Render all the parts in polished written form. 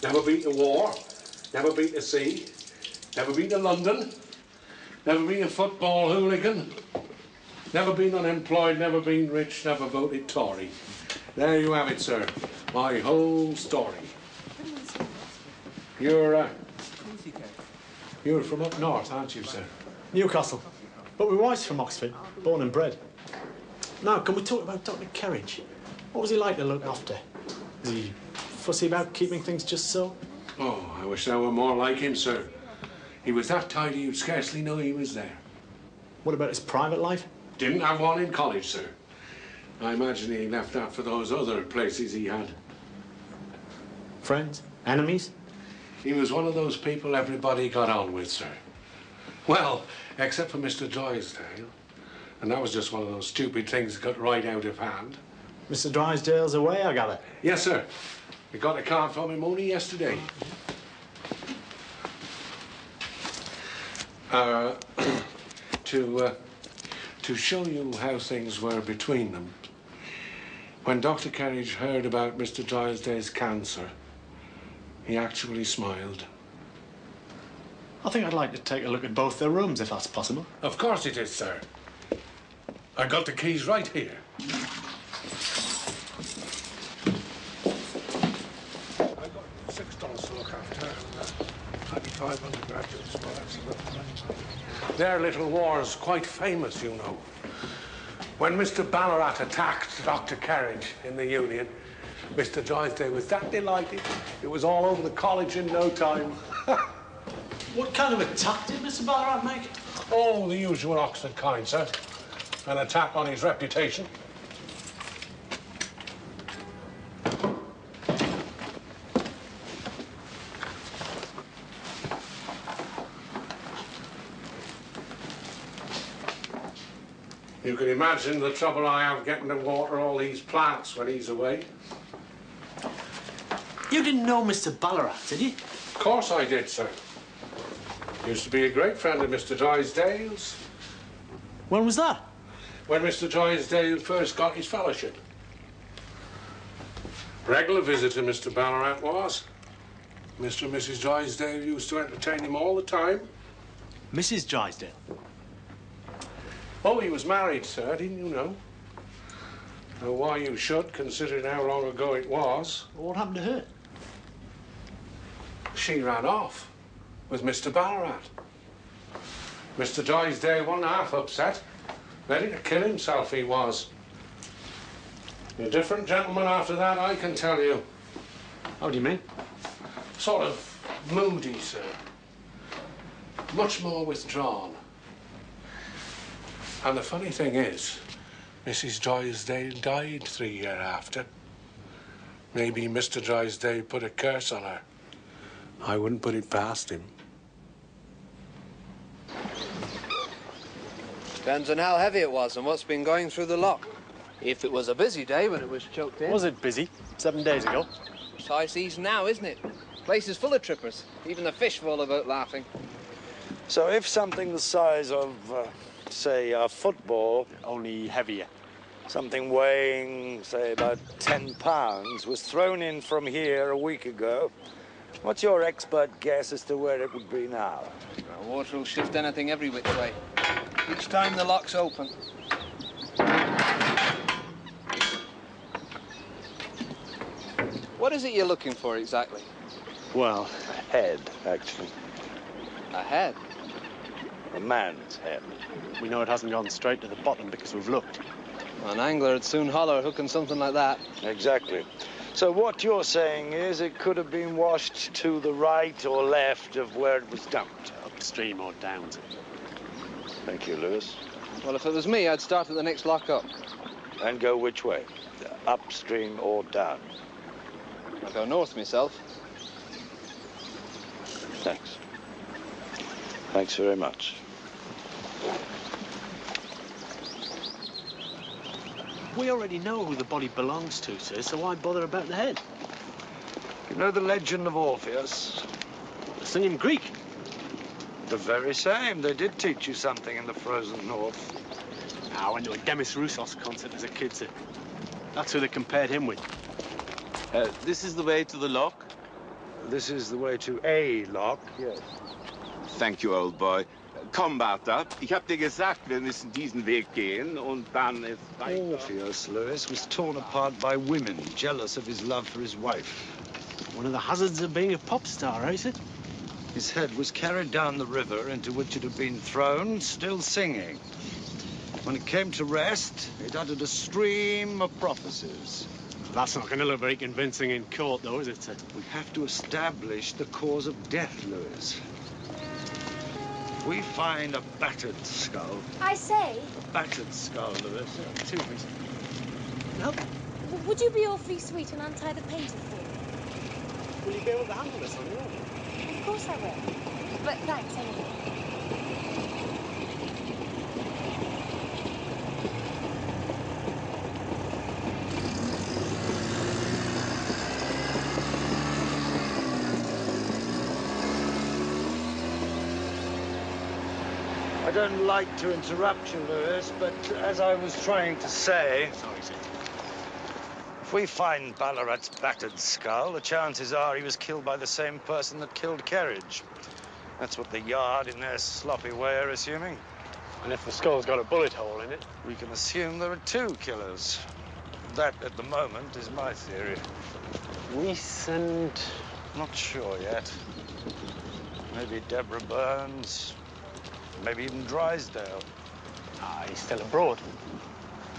Never been to war, never been to sea, never been to London, never been a football hooligan, never been unemployed, never been rich, never voted Tory. There you have it, sir. My whole story. You're from up north, aren't you, sir? Newcastle. But my wife's from Oxford, born and bred. Now, can we talk about Dr. Kerridge? What was he like to look after? Was he fussy about keeping things just so? Oh, I wish there were more like him, sir. He was that tidy you'd scarcely know he was there. What about his private life? Didn't have one in college, sir. I imagine he left that for those other places he had. Friends? Enemies? He was one of those people everybody got on with, sir. Well, except for Mr. Drysdale. And that was just one of those stupid things that got right out of hand. Mr. Drysdale's away, I gather? Yes, sir. We got a card from him only yesterday. To show you how things were between them, when Dr. Kerridge heard about Mr. Drysdale's cancer, he actually smiled. I think I'd like to take a look at both their rooms, if that's possible. Of course it is, sir. I got the keys right here. I got $6 to look after, and 25 undergraduates. Well, that's enough money. Their little war's quite famous, you know. When Mr. Ballarat attacked Dr. Kerridge in the Union, Mr. Drysdale was that delighted. It was all over the college in no time. What kind of attack did Mr. Ballarat make? Oh, the usual Oxford kind, sir. An attack on his reputation. You can imagine the trouble I have getting to water all these plants when he's away. You didn't know Mr. Ballarat, did you? Of course I did, sir. Used to be a great friend of Mr. Drysdale's. When was that? When Mr. Drysdale first got his fellowship. Regular visitor Mr. Ballarat was. Mr. and Mrs. Drysdale used to entertain him all the time. Mrs. Drysdale? Oh, he was married, sir, didn't you know? Now, why you should, considering how long ago it was. What happened to her? She ran off with Mr. Ballarat. Mr. Drysdale wasn't half upset. Ready to kill himself, he was. A different gentleman after that, I can tell you. How do you mean? Sort of moody, sir. Much more withdrawn. And the funny thing is, Mrs. Drysdale died 3 years after. Maybe Mr. Drysdale put a curse on her. I wouldn't put it past him. Depends on how heavy it was and what's been going through the lock. If it was a busy day when it was choked in. Was it busy? 7 days ago. It's high season now, isn't it? Place is full of trippers. Even the fish fall about laughing. So if something the size of, say, a football, Only heavier. something weighing, say, about 10 pounds, was thrown in from here a week ago, what's your expert guess as to where it would be now? Well, water will shift anything every which way. Each time the lock's open. What is it you're looking for exactly? Well, a head, actually. A head? A man's head. We know it hasn't gone straight to the bottom because we've looked. An angler would soon holler hooking something like that. Exactly. So what you're saying is it could have been washed to the right or left of where it was dumped. Upstream or down. Thank you, Lewis. Well, if it was me, I'd start at the next lock up. And go which way? Upstream or down? I'll go north myself. Thanks. Thanks very much. We already know who the body belongs to, sir, so why bother about the head? You know the legend of Orpheus? The singing Greek. The very same. They did teach you something in the frozen north. I went to a Demis Roussos concert as a kid, sir. That's who they compared him with. This is the way to the lock? This is the way to A lock, yes. Thank you, old boy. Komm, Bertha. Ich hab dir gesagt, wir müssen diesen Weg gehen und dann ist weiter. Orpheus, Lewis, was torn apart by women, jealous of his love for his wife. One of the hazards of being a pop star, is it? His head was carried down the river into which it had been thrown, still singing. When it came to rest, it uttered a stream of prophecies. That's not going to look very convincing in court, though, is it? We have to establish the cause of death, Lewis. If we find a battered skull... I say... A battered skull, Lewis. Two, please. No? Would you be awfully sweet and untie the painter for me? Will you be able to handle this on your own? Of course I will. But thanks anyway. I don't like to interrupt you, Lewis, but as I was trying to say... Sorry, sir. If we find Ballarat's battered skull, the chances are he was killed by the same person that killed Kerridge. That's what the Yard, in their sloppy way, are assuming. And if the skull's got a bullet hole in it? We can assume there are two killers. That, at the moment, is my theory. Reese and... Not sure yet. Maybe Deborah Burns. Maybe even Drysdale. Ah, he's still abroad.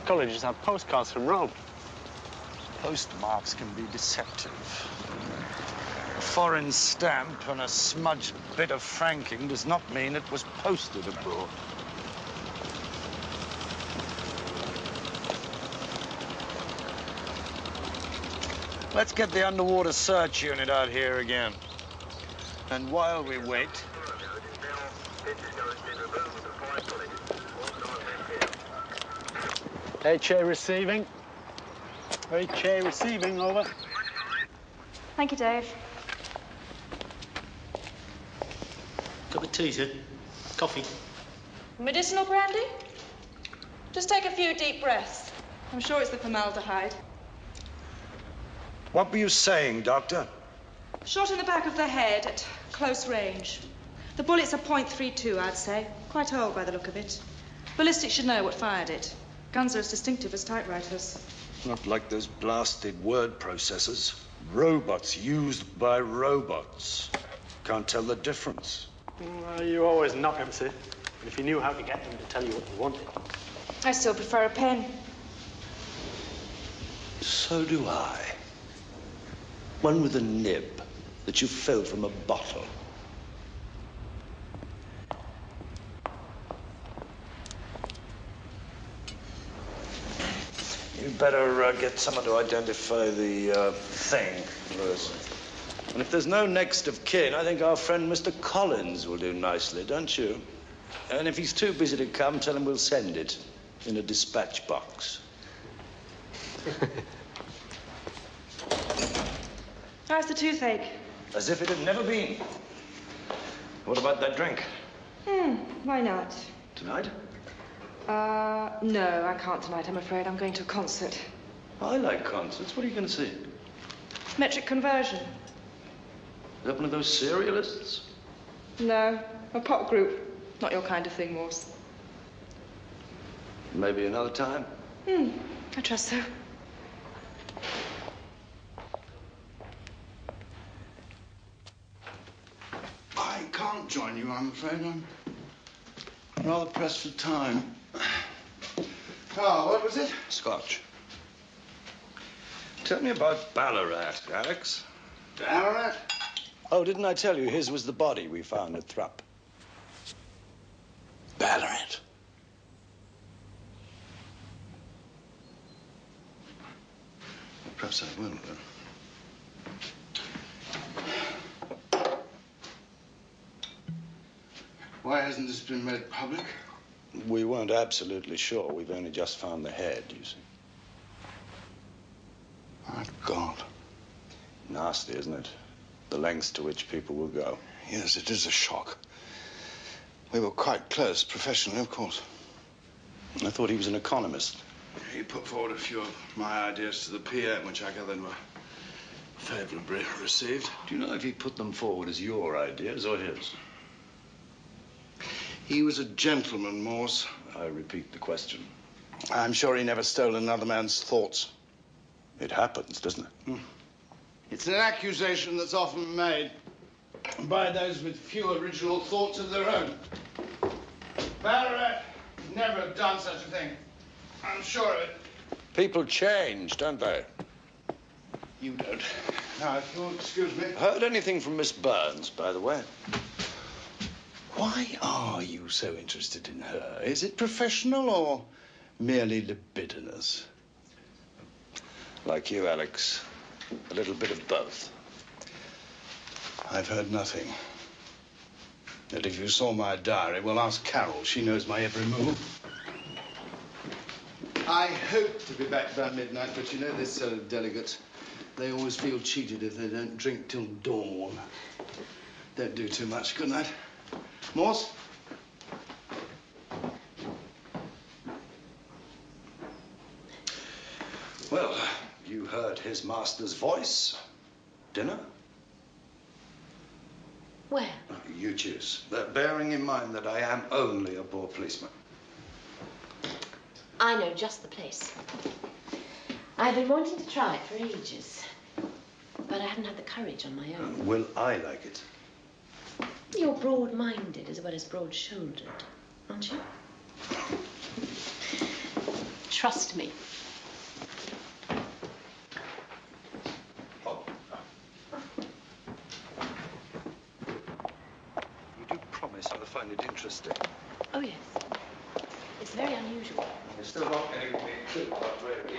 Colleges have postcards from Rome. Postmarks can be deceptive. A foreign stamp and a smudged bit of franking does not mean it was posted abroad. Let's get the underwater search unit out here again. And while we wait... HA receiving. HA receiving, over. Thank you, Dave. Cup of tea, sir. Coffee. Medicinal brandy? Just take a few deep breaths. I'm sure it's the formaldehyde. What were you saying, Doctor? Shot in the back of the head at close range. The bullet's a .32, I'd say. Quite old by the look of it. Ballistics should know what fired it. Guns are as distinctive as typewriters. Not like those blasted word processors. Robots used by robots. Can't tell the difference. Well, you always knock 'em, sir. And if you knew how to get them to tell you what you wanted. I still prefer a pen. So do I. One with a nib that you fill from a bottle. You'd better get someone to identify the thing, Lewis. And if there's no next of kin, I think our friend Mr. Collins will do nicely, don't you? And if he's too busy to come, tell him we'll send it in a dispatch box. How's the toothache? As if it had never been. What about that drink? Why not? Tonight? No, I can't tonight, I'm afraid. I'm going to a concert. I like concerts. What are you going to see? Metric conversion. Is that one of those serialists? No, a pop group. Not your kind of thing, Morse. Maybe another time? I trust so. I can't join you, I'm afraid. I'm rather pressed for time. Oh, what was it? Scotch. Tell me about Ballarat, Alex. Ballarat? Oh, didn't I tell you his was the body we found at Thrupp? Ballarat. Perhaps I will, then. Why hasn't this been made public? We weren't absolutely sure. We've only just found the head, you see. My God. Nasty, isn't it? The lengths to which people will go. Yes, it is a shock. We were quite close, professionally, of course. I thought he was an economist. He put forward a few of my ideas to the PM, which I gathered were favourably received. Do you know if he put them forward as your ideas or his? He was a gentleman, Morse. I repeat the question. I'm sure he never stole another man's thoughts. It happens, doesn't it? It's an accusation that's often made by those with few original thoughts of their own. Ballarat never have done such a thing. I'm sure of it. People change, don't they? You don't. Now, if you'll excuse me. Heard anything from Miss Burns, by the way? Why are you so interested in her? Is it professional or merely libidinous? Like you, Alex. A little bit of both. I've heard nothing. And if you saw my diary, well, ask Carol. She knows my every move. I hope to be back by midnight, but you know this set of delegates. They always feel cheated if they don't drink till dawn. Don't do too much. Good night. Morse? Well, you heard his master's voice. Dinner? Where? You choose. Bearing in mind that I am only a poor policeman. I know just the place. I've been wanting to try it for ages, but I haven't had the courage on my own. Will I like it? You're broad-minded as well as broad-shouldered, aren't you? Trust me. You do promise I'll find it interesting. Oh, yes. It's very unusual. You're still not going to give me a clue about where it is.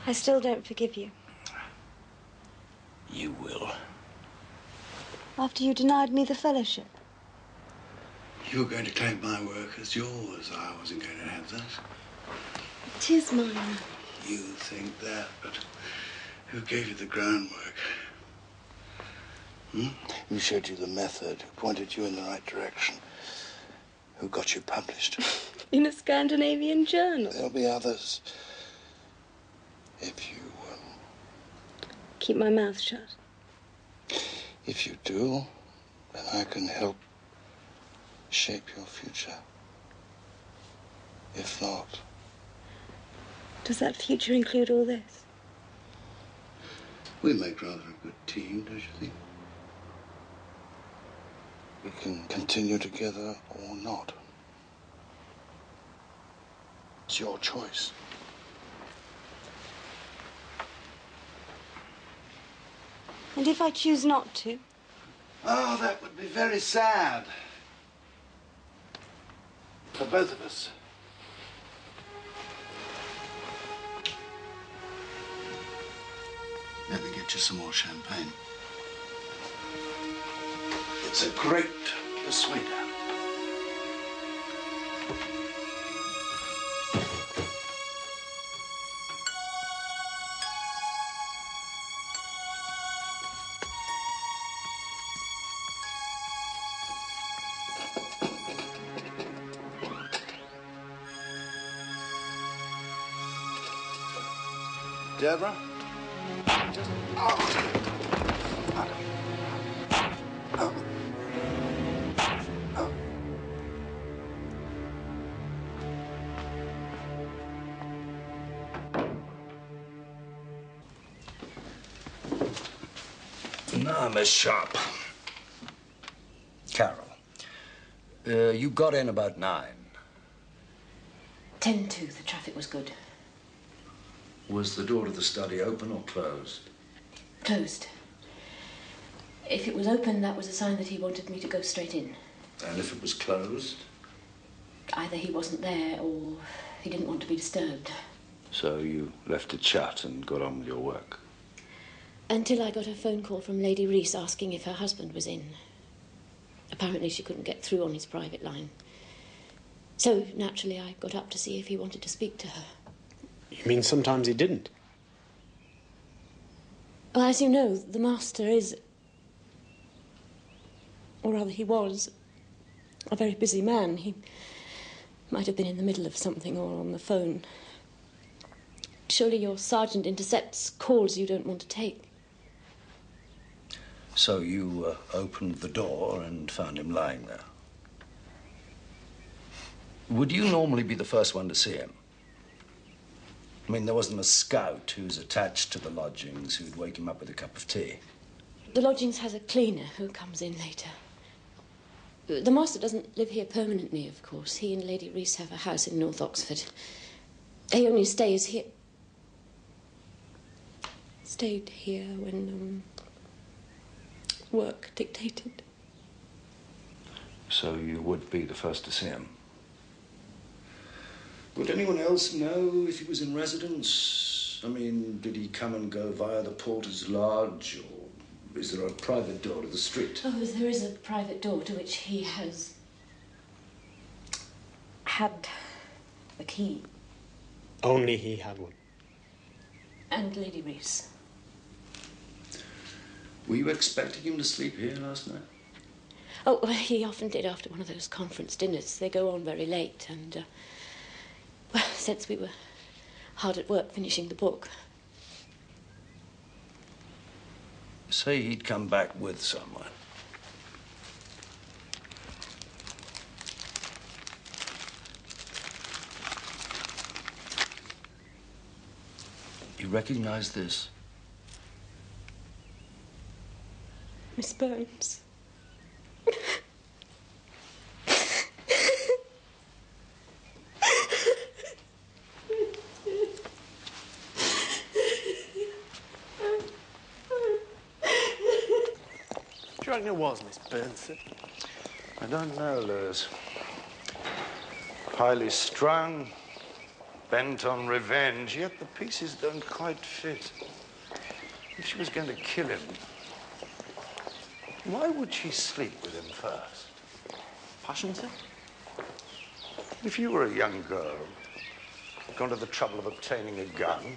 I still don't forgive you. You will. After you denied me the fellowship. You were going to claim my work as yours. I wasn't going to have that. It is mine. You think that, but who gave you the groundwork? Who showed you the method? Who pointed you in the right direction? Who got you published? In a Scandinavian journal. There'll be others. If you keep my mouth shut. If you do, then I can help shape your future. If not... Does that future include all this? We make rather a good team, don't you think? We can continue together or not. It's your choice. And if I choose not to? Oh, that would be very sad. For both of us. Let me get you some more champagne. It's a great persuader. Deborah? Now, Miss Sharp. Carol, you got in about 9. 10 to. The traffic was good. Was the door to the study open or closed? Closed. If it was open, that was a sign that he wanted me to go straight in. And if it was closed? Either he wasn't there or he didn't want to be disturbed. So you left it shut and got on with your work? Until I got a phone call from Lady Reese asking if her husband was in. Apparently she couldn't get through on his private line. So, naturally, I got up to see if he wanted to speak to her. You mean sometimes he didn't? Well, as you know, the master is... or rather, he was a very busy man. He might have been in the middle of something or on the phone. Surely your sergeant intercepts calls you don't want to take. So you opened the door and found him lying there. Would you normally be the first one to see him? I mean, there wasn't a scout who's attached to the lodgings who'd wake him up with a cup of tea. The lodgings has a cleaner who comes in later. The master doesn't live here permanently, of course. He and Lady Reese have a house in North Oxford. He only stays here... stayed here when, work dictated. So you would be the first to see him? Would anyone else know if he was in residence? I mean, did he come and go via the porter's lodge, or is there a private door to the street? Oh, there is a private door to which he has... had a key. Only he had one. And Lady Reese. Were you expecting him to sleep here last night? Oh, well, he often did after one of those conference dinners. They go on very late, and, well, since we were hard at work finishing the book. Say he'd come back with someone. You recognize this? Miss Burns. Do you reckon it was Miss Burns? I don't know, Lewis. Highly strung, bent on revenge, yet the pieces don't quite fit. If she was going to kill him, why would she sleep with him first? Passion, sir? If you were a young girl, gone to the trouble of obtaining a gun,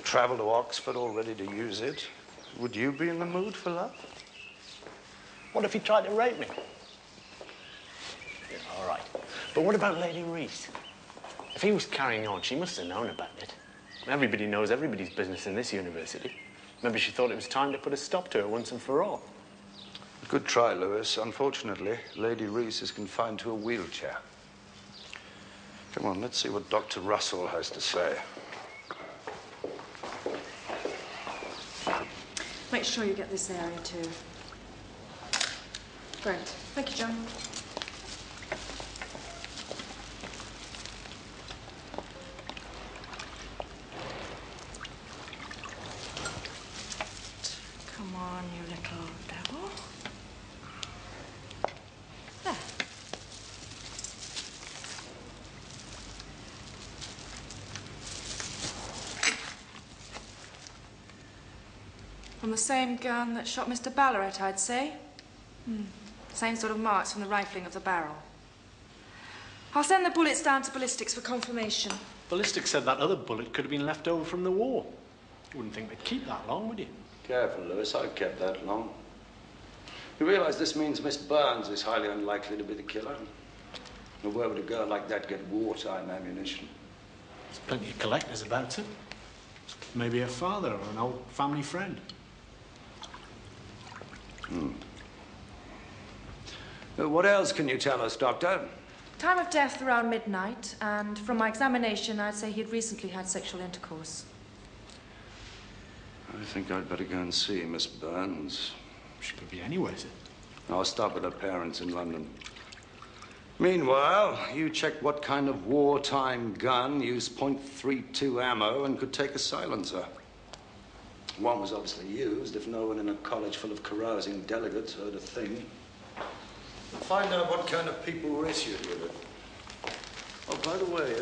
traveled to Oxford all ready to use it, would you be in the mood for love? What if he tried to rape me? Yeah, all right. But what about Lady Reese? If he was carrying on, she must have known about it. Everybody knows everybody's business in this university. Maybe she thought it was time to put a stop to it once and for all. Good try, Lewis. Unfortunately, Lady Reese is confined to a wheelchair. Come on, let's see what Dr. Russell has to say. Make sure you get this area too. Great. Thank you, John. Come on, you little devil. There. From the same gun that shot Mr. Ballarat, I'd say. Same sort of marks from the rifling of the barrel. I'll send the bullets down to ballistics for confirmation. Ballistics said that other bullet could have been left over from the war. You wouldn't think they'd keep that long, would you? Careful, Lewis. I've kept that long. You realize this means Miss Burns is highly unlikely to be the killer? And where would a girl like that get wartime ammunition? There's plenty of collectors about it. Maybe her father or an old family friend. What else can you tell us, Doctor? Time of death around midnight, and from my examination, I'd say he'd recently had sexual intercourse. I think I'd better go and see Miss Burns. She could be anywhere, sir. I'll stop at her parents in London. Meanwhile, you check what kind of wartime gun used .32 ammo and could take a silencer. One was obviously used if no one in a college full of carousing delegates heard a thing. Find out what kind of people were issued with it. Oh, by the way,